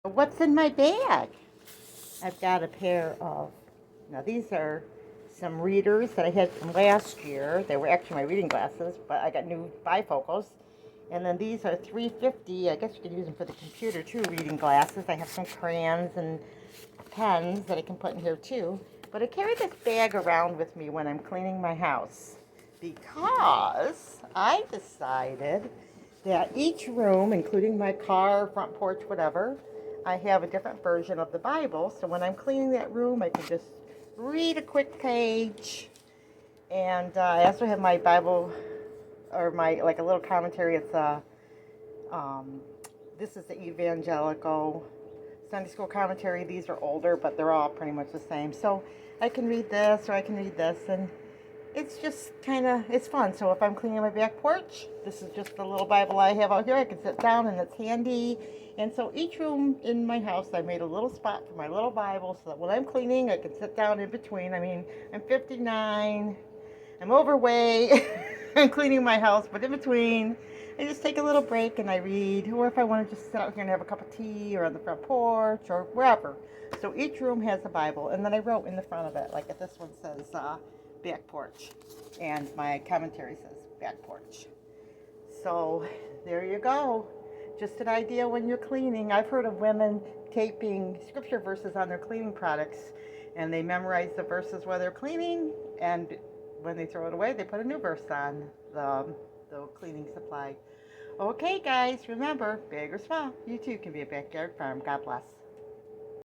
What's in my bag? I've got a pair of, now these are some readers that I had from last year. They were actually my reading glasses, but I got new bifocals. And then these are 350. I guess you could use them for the computer too, reading glasses. I have some crayons and pens that I can put in here too. But I carry this bag around with me when I'm cleaning my house because I decided that each room, including my car, front porch, whatever, I have a different version of the Bible. So when I'm cleaning that room, I can just read a quick page. And I also have my Bible, or my, like, a little commentary. It's um, this is the Evangelical Sunday School commentary. These are older, but they're all pretty much the same. So I can read this or I can read this, and it's just kind of, it's fun. So if I'm cleaning my back porch, this is just the little Bible I have out here. I can sit down and it's handy. And so each room in my house, I made a little spot for my little Bible so that when I'm cleaning, I can sit down in between. I mean, I'm 59, I'm overweight, I'm cleaning my house, but in between, I just take a little break and I read. Or if I want to just sit out here and have a cup of tea or on the front porch or wherever. So each room has a Bible, and then I wrote in the front of it, like if this one says back porch, and my commentary says back porch. So there you go. Just an idea when you're cleaning. I've heard of women taping scripture verses on their cleaning products, and they memorize the verses while they're cleaning, and when they throw it away, they put a new verse on the cleaning supply. Okay, guys, remember, big or small, you too can be a backyard farm. God bless.